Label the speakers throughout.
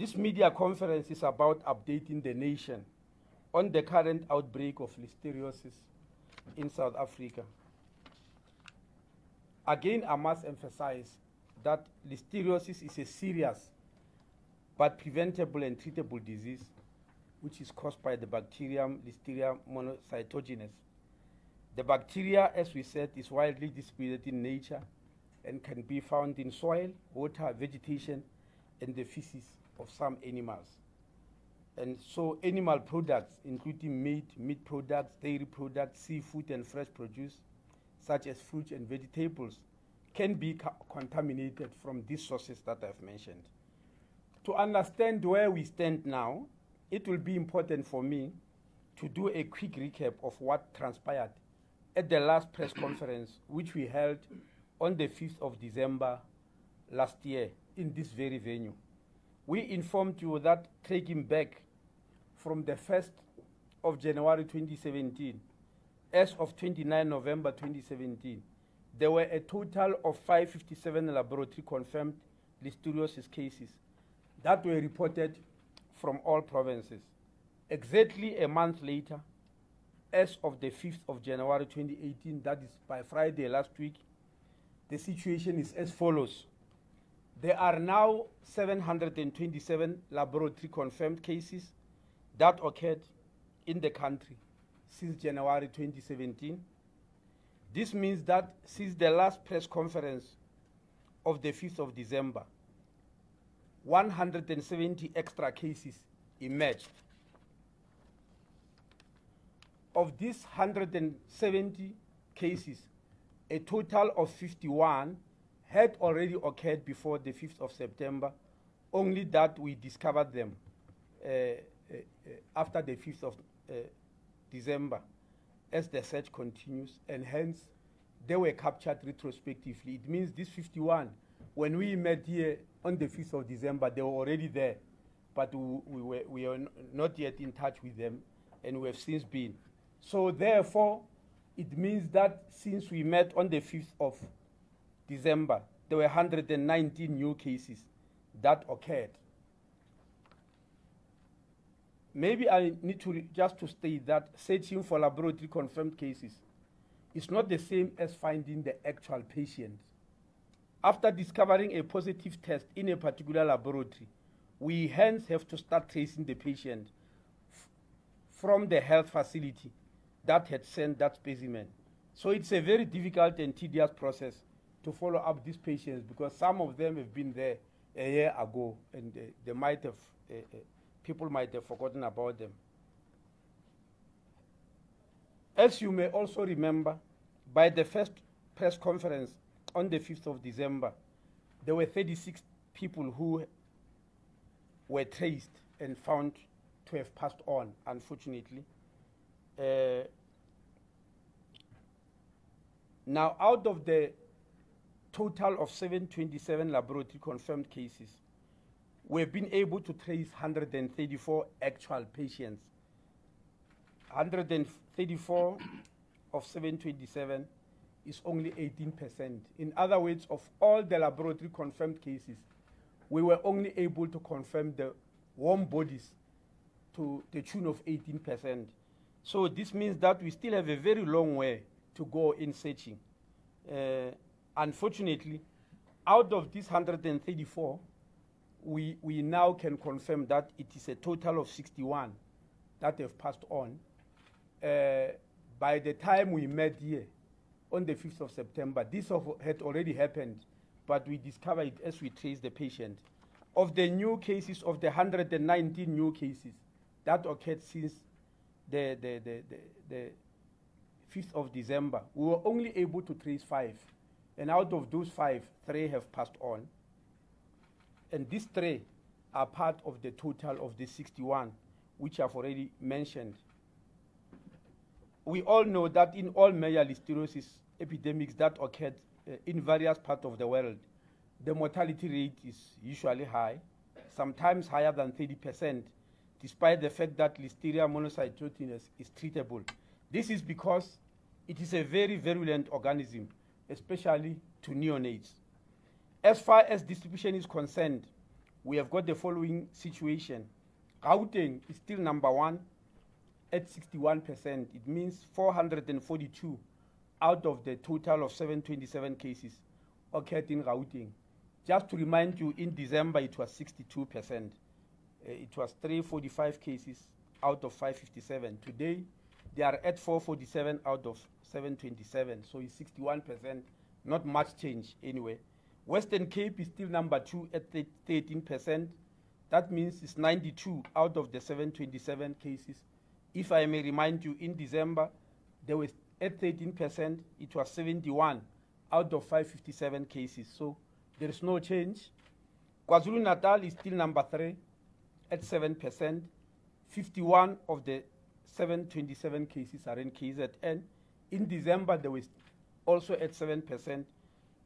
Speaker 1: This media conference is about updating the nation on the current outbreak of listeriosis in South Africa. Again, I must emphasize that listeriosis is a serious but preventable and treatable disease which is caused by the bacterium Listeria monocytogenes. The bacteria, as we said, is widely distributed in nature and can be found in soil, water, vegetation, and the feces of some animals. And so animal products, including meat products, dairy products, seafood, and fresh produce, such as fruits and vegetables, can be contaminated from these sources that I've mentioned. To understand where we stand now, it will be important for me to do a quick recap of what transpired at the last press conference, which we held on the 5th of December last year in this very venue. We informed you that taking back from the 1st of January 2017, as of 29 November 2017, there were a total of 557 laboratory confirmed listeriosis cases that were reported from all provinces. Exactly a month later, as of the 5th of January 2018, that is by Friday last week, the situation is as follows. There are now 727 laboratory confirmed cases that occurred in the country since January 2017. This means that since the last press conference of the 5th of December, 170 extra cases emerged. Of these 170 cases, a total of 51 had already occurred before the 5th of September, only that we discovered them after the 5th of December as the search continues, and hence they were captured retrospectively. It means these 51, when we met here on the 5th of December, they were already there, but we are not yet in touch with them, and we have since been. So therefore, it means that since we met on the 5th of December, there were 119 new cases that occurred. Maybe I need to just to state that searching for laboratory confirmed cases is not the same as finding the actual patient. After discovering a positive test in a particular laboratory, we hence have to start tracing the patient from the health facility that had sent that specimen. So it's a very difficult and tedious process to follow up these patients, because some of them have been there a year ago, and they might have, people might have forgotten about them. As you may also remember, by the first press conference on the 5th of December, there were 36 people who were traced and found to have passed on, unfortunately. Now, out of the total of 727 laboratory confirmed cases, we've been able to trace 134 actual patients. 134 of 727 is only 18%. In other words, of all the laboratory confirmed cases, we were only able to confirm the warm bodies to the tune of 18%. So this means that we still have a very long way to go in searching. Unfortunately, out of these 134, we now can confirm that it is a total of 61 that have passed on. By the time we met here on the 5th of September, this had already happened, but we discovered it as we traced the patient. Of the new cases, of the 119 new cases that occurred since the 5th of December, we were only able to trace 5. And out of those 5, 3 have passed on. And these 3 are part of the total of the 61, which I've already mentioned. We all know that in all major listeriosis epidemics that occurred in various parts of the world, the mortality rate is usually high, sometimes higher than 30%, despite the fact that Listeria monocytogenes is treatable. This is because it is a very virulent organism, especially to neonates. As far as distribution is concerned, we have got the following situation. Gauteng is still number 1 at 61%. It means 442 out of the total of 727 cases occurred in Gauteng. Just to remind you, in December it was 62%. It was 345 cases out of 557. Today they are at 447 out of 727, so it's 61%, not much change anyway. Western Cape is still number 2 at 13%. That means it's 92 out of the 727 cases. If I may remind you, in December, there was at 13%, it was 71 out of 557 cases. So there is no change. KwaZulu-Natal is still number 3 at 7%. 51 of the 727 cases are in KZN. In December, there was also at 7%.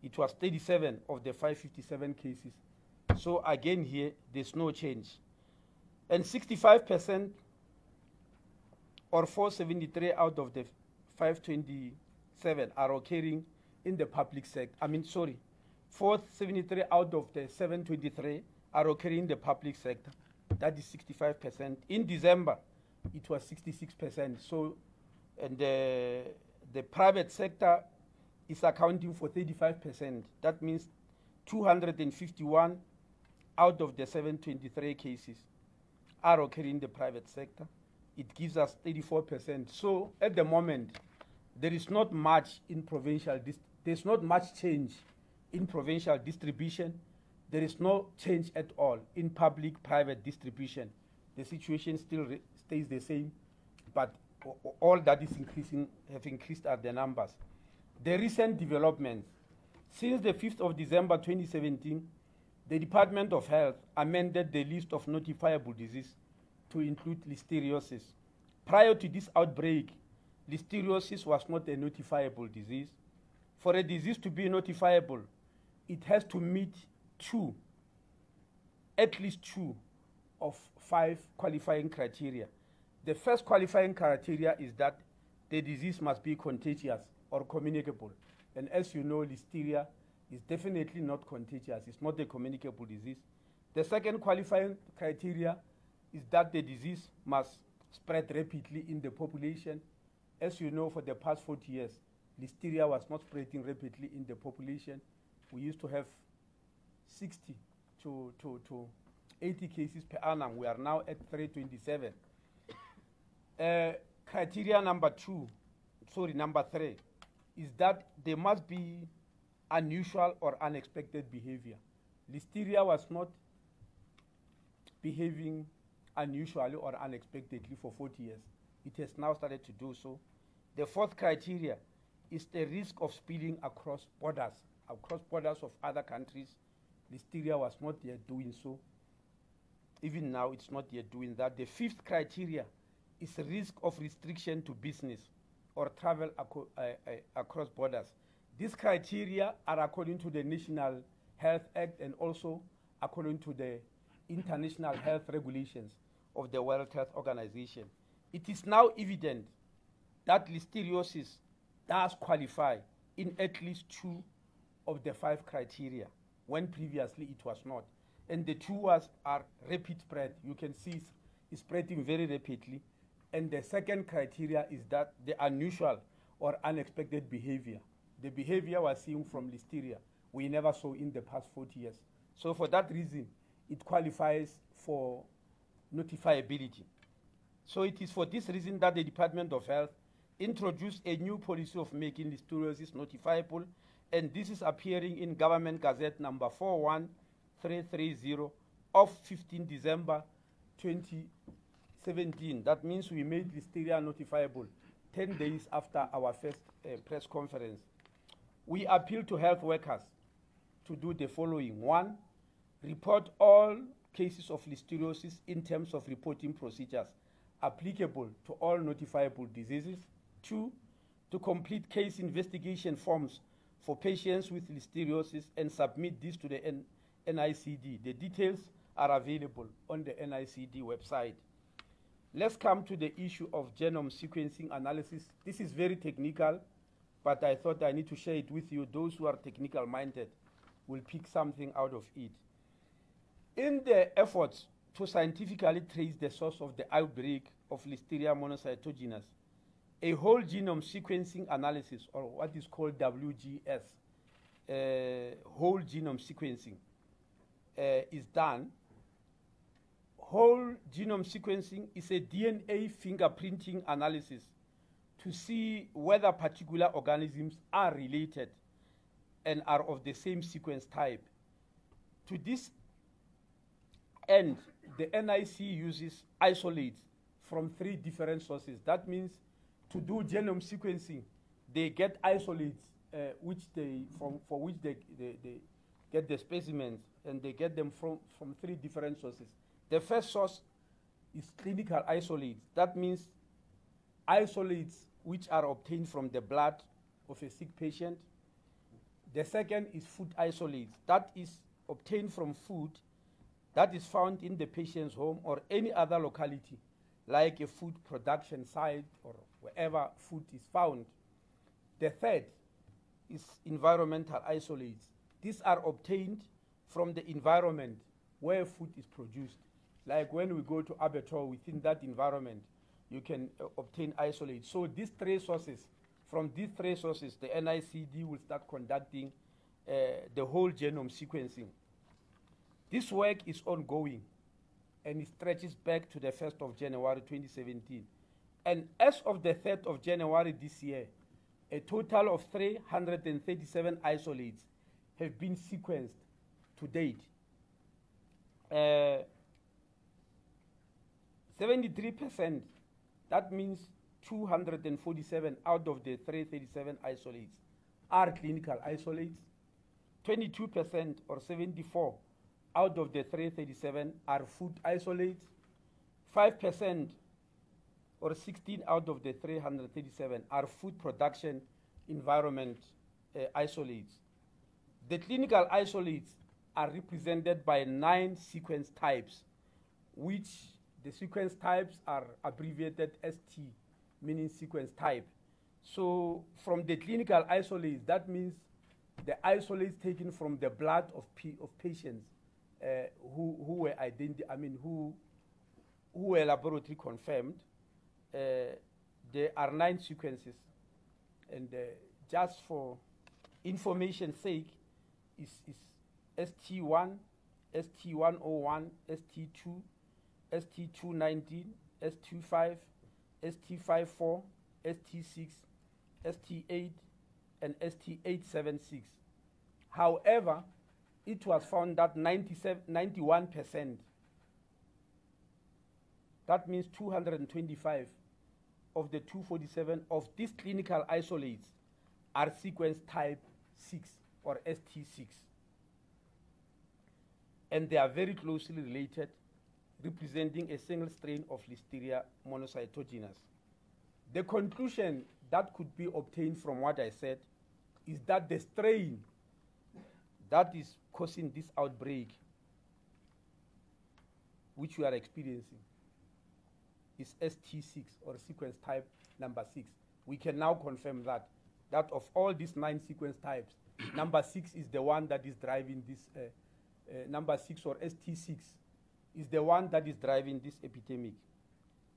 Speaker 1: It was 37 of the 557 cases. So again here, there's no change. And 65% or 473 out of the 527 are occurring in the public sector. 473 out of the 723 are occurring in the public sector. That is 65%. In December, it was 66%. So, and the private sector is accounting for 35%. That means 251 out of the 723 cases are occurring in the private sector. It gives us 34%. So at the moment, there is not much in provincial, there's not much change in provincial distribution. There is no change at all in public-private distribution. The situation still stays the same, but all that is increasing, have increased are the numbers. The recent developments. Since the 5th of December 2017, the Department of Health amended the list of notifiable disease to include listeriosis. Prior to this outbreak, listeriosis was not a notifiable disease. For a disease to be notifiable, it has to meet at least two of 5 qualifying criteria. The first qualifying criteria is that the disease must be contagious or communicable. And as you know, listeria is definitely not contagious. It's not a communicable disease. The second qualifying criteria is that the disease must spread rapidly in the population. As you know, for the past 40 years, listeria was not spreading rapidly in the population. We used to have 60 to 80 cases per annum. We are now at 327. Criteria number 3 is that there must be unusual or unexpected behavior. Listeria was not behaving unusually or unexpectedly for 40 years. It has now started to do so. The fourth criteria is the risk of spreading across borders of other countries. Listeria was not yet doing so. Even now, it's not yet doing that. The fifth criteria is risk of restriction to business or travel across borders. These criteria are according to the National Health Act and also according to the international health regulations of the World Health Organization. It is now evident that listeriosis does qualify in at least 2 of the 5 criteria, when previously it was not. And the 2 are rapid spread. You can see it's spreading very rapidly. And the second criteria is that the unusual or unexpected behavior. The behavior we're seeing from listeria, we never saw in the past 40 years. So for that reason, it qualifies for notifiability. So it is for this reason that the Department of Health introduced a new policy of making listeriosis notifiable, and this is appearing in Government Gazette number 41330 of 15 December 2017. That means we made listeria notifiable 10 days after our first press conference. We appeal to health workers to do the following. 1, report all cases of listeriosis in terms of reporting procedures applicable to all notifiable diseases. 2, to complete case investigation forms for patients with listeriosis and submit this to the NICD. The details are available on the NICD website. Let's come to the issue of genome sequencing analysis. This is very technical, but I thought I need to share it with you. Those who are technical minded will pick something out of it. In the efforts to scientifically trace the source of the outbreak of Listeria monocytogenes, a whole genome sequencing analysis, or what is called WGS, whole genome sequencing, is done. Whole genome sequencing is a DNA fingerprinting analysis to see whether particular organisms are related and are of the same sequence type. To this end, the NIC uses isolates from 3 different sources. That means to do genome sequencing, they get isolates for which they get the specimens, and they get them from 3 different sources. The first source is clinical isolates. That means isolates which are obtained from the blood of a sick patient. The second is food isolates. That is obtained from food that is found in the patient's home or any other locality, like a food production site or wherever food is found. The third is environmental isolates. These are obtained from the environment where food is produced. Like when we go to abattoir, within that environment, you can obtain isolates. So these 3 sources, from these 3 sources, the NICD will start conducting the whole genome sequencing. This work is ongoing, and it stretches back to the 1st of January 2017. And as of the 3rd of January this year, a total of 337 isolates have been sequenced to date. 73%, that means 247 out of the 337 isolates are clinical isolates. 22% or 74 out of the 337 are food isolates. 5% or 16 out of the 337 are food production environment isolates. The clinical isolates are represented by 9 sequence types, which the sequence types are abbreviated ST, meaning sequence type. So from the clinical isolates, that means the isolates taken from the blood of patients who were who were laboratory confirmed. There are 9 sequences, and just for information's sake, is ST1, ST101, ST2, ST219, ST5, ST54, ST6, ST8, and ST876. However, it was found that 91%, that means 225 of the 247 of these clinical isolates are sequence type 6 or ST6. And they are very closely related, representing a single strain of Listeria monocytogenes. The conclusion that could be obtained from what I said is that the strain that is causing this outbreak, which we are experiencing, is ST6 or sequence type number 6. We can now confirm that of all these 9 sequence types, number 6 is the one that is driving this, number 6 or ST6 is the one that is driving this epidemic.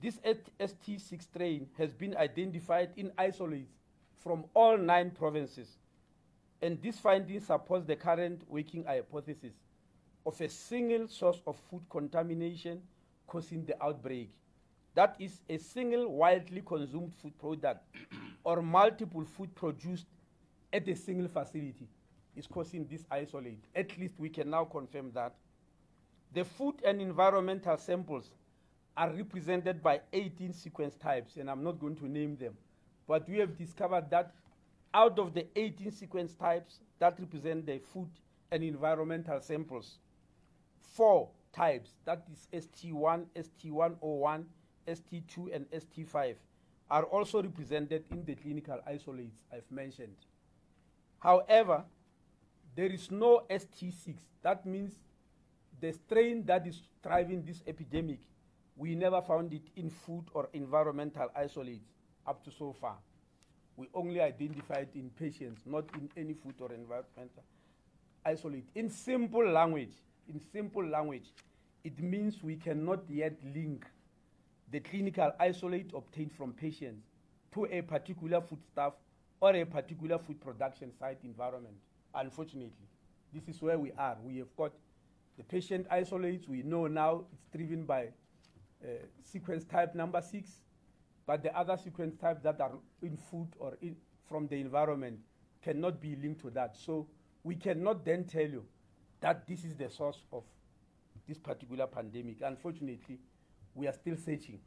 Speaker 1: This ST6 strain has been identified in isolates from all 9 provinces, and this finding supports the current working hypothesis of a single source of food contamination causing the outbreak. That is, a single widely consumed food product or multiple food produced at a single facility is causing this isolate. At least we can now confirm that. The food and environmental samples are represented by 18 sequence types, and I'm not going to name them, but we have discovered that out of the 18 sequence types that represent the food and environmental samples, 4 types, that is ST1, ST101, ST2, and ST5, are also represented in the clinical isolates I've mentioned. However, there is no ST6. That means the strain that is driving this epidemic, we never found it in food or environmental isolates up to so far. We only identified in patients, not in any food or environmental isolate. In simple language, In simple language, it means we cannot yet link the clinical isolate obtained from patients to a particular foodstuff or a particular food production site environment. Unfortunately, this is where we are. We have got the patient isolates. We know now it's driven by sequence type number 6, but the other sequence types that are in food or from the environment cannot be linked to that. So we cannot then tell you that this is the source of this particular pandemic. Unfortunately, we are still searching.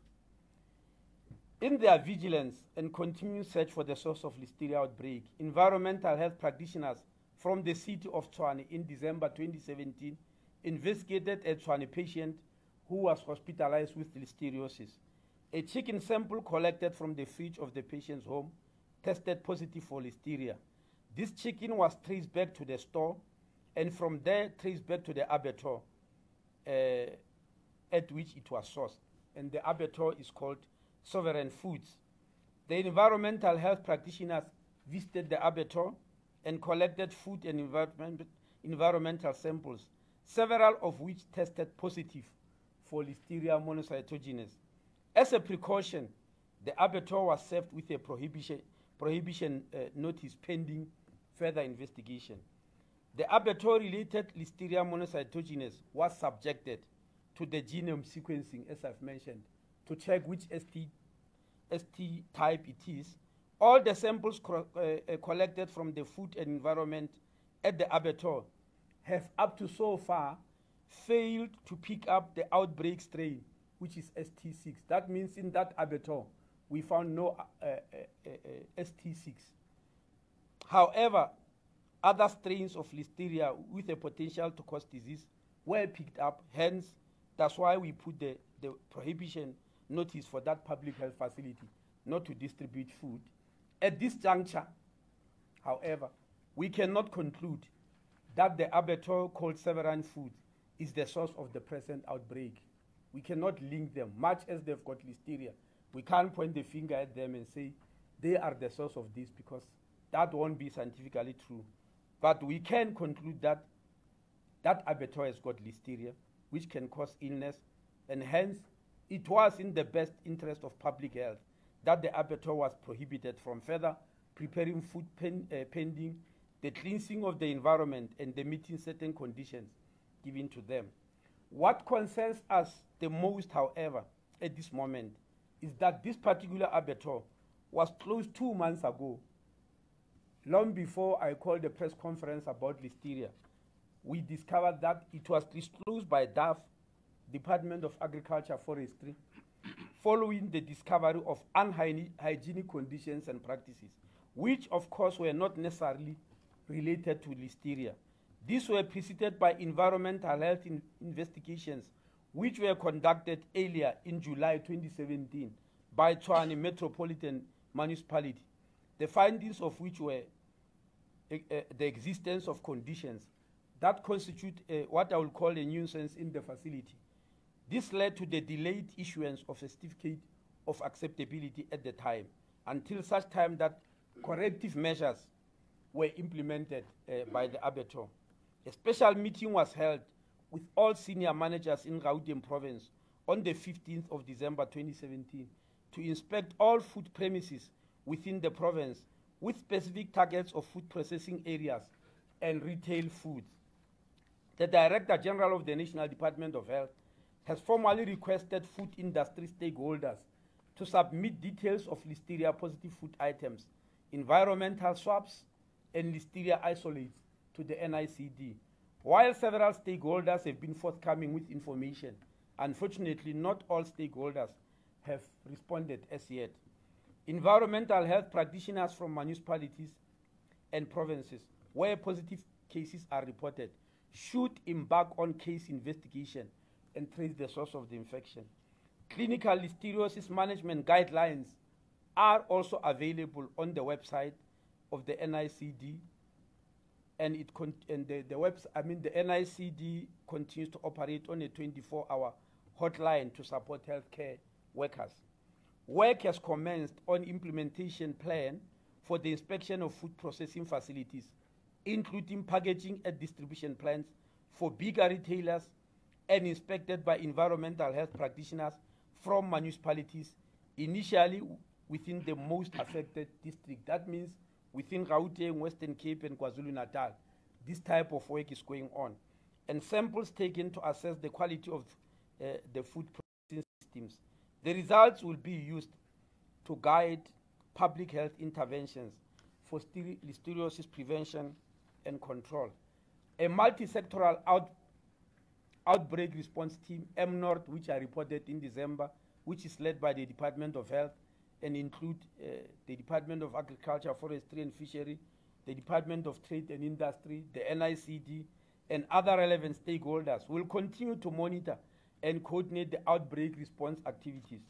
Speaker 1: In their vigilance and continued search for the source of Listeria outbreak, environmental health practitioners from the city of Tshwane in December 2017 investigated a Tshwane patient who was hospitalized with listeriosis. A chicken sample collected from the fridge of the patient's home tested positive for listeria. This chicken was traced back to the store, and from there traced back to the abattoir at which it was sourced. And the abattoir is called Sovereign Foods. The environmental health practitioners visited the abattoir and collected food and environmental samples, several of which tested positive for Listeria monocytogenes. As a precaution, the abattoir was served with a prohibition notice pending further investigation. The abattoir-related Listeria monocytogenes was subjected to the genome sequencing, as I've mentioned, to check which ST type it is. All the samples collected from the food and environment at the abattoir have up to so far failed to pick up the outbreak strain, which is ST6. That means in that abattoir, we found no ST6. However, other strains of Listeria with a potential to cause disease were picked up. Hence, that's why we put the prohibition notice for that public health facility not to distribute food. At this juncture, however, we cannot conclude that the abattoir called Sovereign Foods is the source of the present outbreak. We cannot link them, much as they've got Listeria. We can't point the finger at them and say they are the source of this, because that won't be scientifically true. But we can conclude that that abattoir has got Listeria, which can cause illness, and hence it was in the best interest of public health that the abattoir was prohibited from further preparing food pending the cleansing of the environment and the meeting certain conditions given to them. What concerns us the most, however, at this moment, is that this particular abattoir was closed 2 months ago, long before I called the press conference about Listeria. We discovered that it was disclosed by DAF, Department of Agriculture Forestry, following the discovery of unhygienic conditions and practices, which of course were not necessarily related to Listeria. These were preceded by environmental health investigations, which were conducted earlier in July 2017 by Tshwane Metropolitan Municipality, the findings of which were the existence of conditions that constitute what I will call a nuisance in the facility. This led to the delayed issuance of a certificate of acceptability at the time, until such time that corrective measures were implemented by the abattoir. A special meeting was held with all senior managers in Gauteng province on the 15th of December 2017 to inspect all food premises within the province with specific targets of food processing areas and retail foods. The Director General of the National Department of Health has formally requested food industry stakeholders to submit details of Listeria positive food items, environmental swabs, and Listeria isolates to the NICD. While several stakeholders have been forthcoming with information, unfortunately not all stakeholders have responded as yet. Environmental health practitioners from municipalities and provinces where positive cases are reported should embark on case investigation and trace the source of the infection. Clinical listeriosis management guidelines are also available on the website of the NICD, and the NICD continues to operate on a 24-hour hotline to support healthcare workers. Work has commenced on implementation plan for the inspection of food processing facilities, including packaging and distribution plants for bigger retailers and inspected by environmental health practitioners from municipalities, initially within the most affected district. That means within Gauteng, Western Cape, and KwaZulu-Natal. This type of work is going on. And samples taken to assess the quality of the food processing systems. The results will be used to guide public health interventions for listeriosis prevention and control. A multi-sectoral outbreak response team, MNORT, which I reported in December, which is led by the Department of Health and include the Department of Agriculture, Forestry and Fishery, the Department of Trade and Industry, the NICD, and other relevant stakeholders, will continue to monitor and coordinate the outbreak response activities.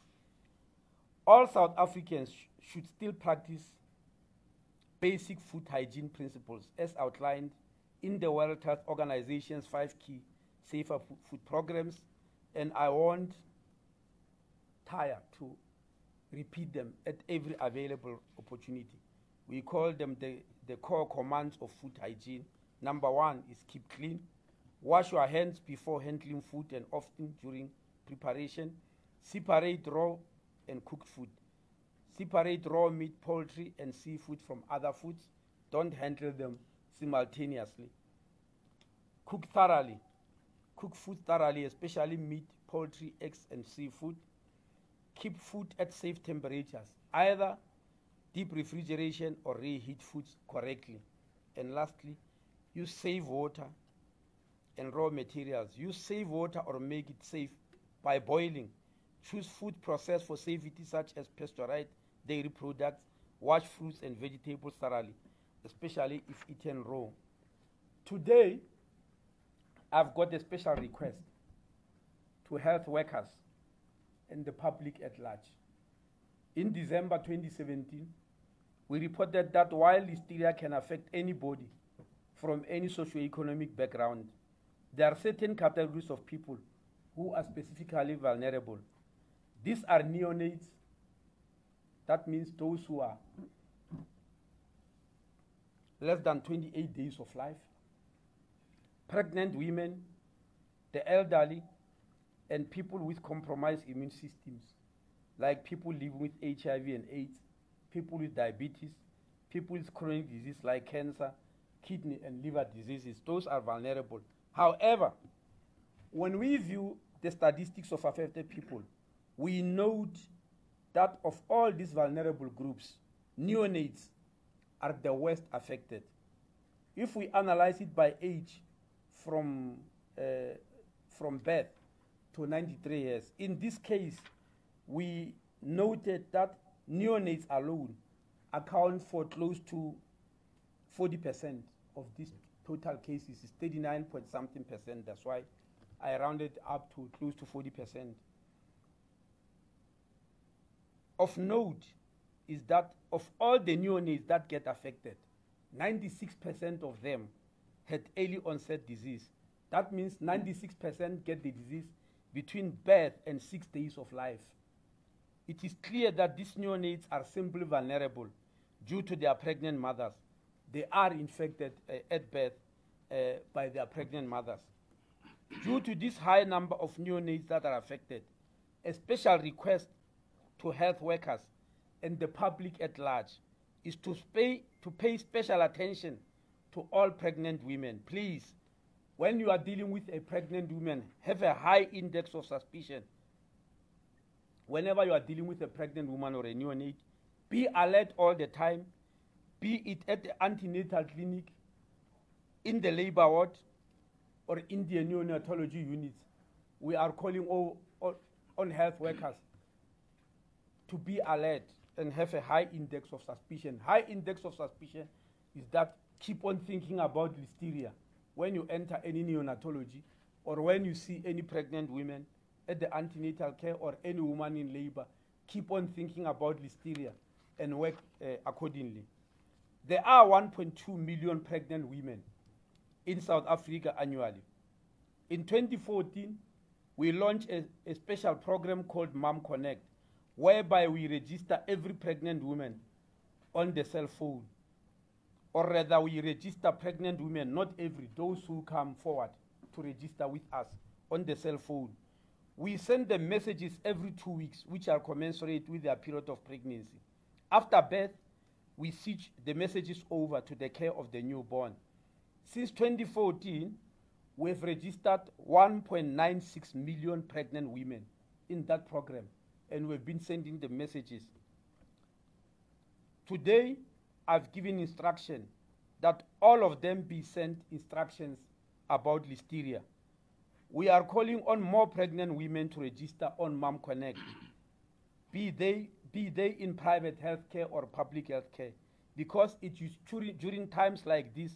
Speaker 1: All South Africans should still practice basic food hygiene principles as outlined in the World Health Organization's 5 key safer food programs, and I won't tire to repeat them at every available opportunity. We call them the core commands of food hygiene. Number 1 is keep clean. Wash your hands before handling food and often during preparation. Separate raw and cooked food. Separate raw meat, poultry, and seafood from other foods. Don't handle them simultaneously. Cook thoroughly. Cook food thoroughly, especially meat, poultry, eggs, and seafood. Keep food at safe temperatures, either deep refrigeration or reheat foods correctly. And lastly, use safe water and raw materials. Use safe water or make it safe by boiling. Choose food processed for safety such as pasteurized dairy products. Wash fruits and vegetables thoroughly, especially if eaten raw. Today, I've got a special request to health workers and the public at large. In December 2017, we reported that while listeria can affect anybody from any socioeconomic background, there are certain categories of people who are specifically vulnerable. These are neonates, that means those who are less than 28 days of life, pregnant women, the elderly, and people with compromised immune systems, like people living with HIV and AIDS, people with diabetes, people with chronic disease like cancer, kidney and liver diseases. Those are vulnerable. However, when we view the statistics of affected people, we note that of all these vulnerable groups, neonates are the worst affected. If we analyze it by age from birth to 93 years, in this case, we noted that neonates alone account for close to 40% of these total cases. Is 39 point something percent. That's why I rounded up to close to 40%. Of note is that of all the neonates that get affected, 96% of them had early onset disease. That means 96% get the disease between birth and 6 days of life. It is clear that these neonates are simply vulnerable due to their pregnant mothers. They are infected at birth by their pregnant mothers. Due to this high number of neonates that are affected, a special request to health workers and the public at large is to pay special attention to all pregnant women. Please, when you are dealing with a pregnant woman, have a high index of suspicion. Whenever you are dealing with a pregnant woman or a neonate, be alert all the time, be it at the antenatal clinic, in the labor ward, or in the neonatology units. We are calling all on health workers to be alert and have a high index of suspicion. High index of suspicion is that keep on thinking about listeria when you enter any neonatology or when you see any pregnant women at the antenatal care or any woman in labor. Keep on thinking about listeria and work accordingly. There are 1.2 million pregnant women in South Africa annually. In 2014, we launched a special program called Mom Connect, whereby we register every pregnant woman on the cell phone. Or rather, we register pregnant women, not every, those who come forward to register with us on the cell phone. We send them messages every 2 weeks, which are commensurate with their period of pregnancy. After birth, we switch the messages over to the care of the newborn. Since 2014, we've registered 1.96 million pregnant women in that program, and we've been sending the messages. Today, I've given instruction that all of them be sent instructions about listeria. We are calling on more pregnant women to register on Mom Connect, be they in private healthcare or public healthcare, because it is during times like this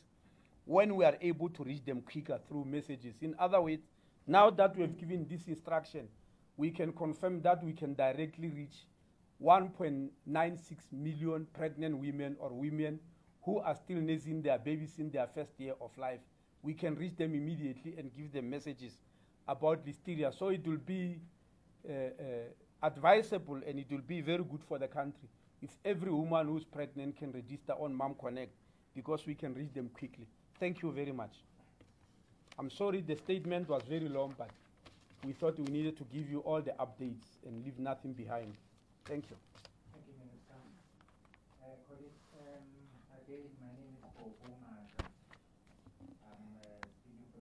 Speaker 1: when we are able to reach them quicker through messages. In other words, now that we have given this instruction, we can confirm that we can directly reach 1.96 million pregnant women or women who are still nursing their babies in their first year of life. We can reach them immediately and give them messages about listeria. So it will be advisable, and it will be very good for the country if every woman who's pregnant can register on Mom Connect, because we can reach them quickly. Thank you very much. I'm sorry the statement was very long, but we thought we needed to give you all the updates and leave nothing behind. Thank you.
Speaker 2: Thank you, Minister. Colleagues, again, my name is Bobo Mata.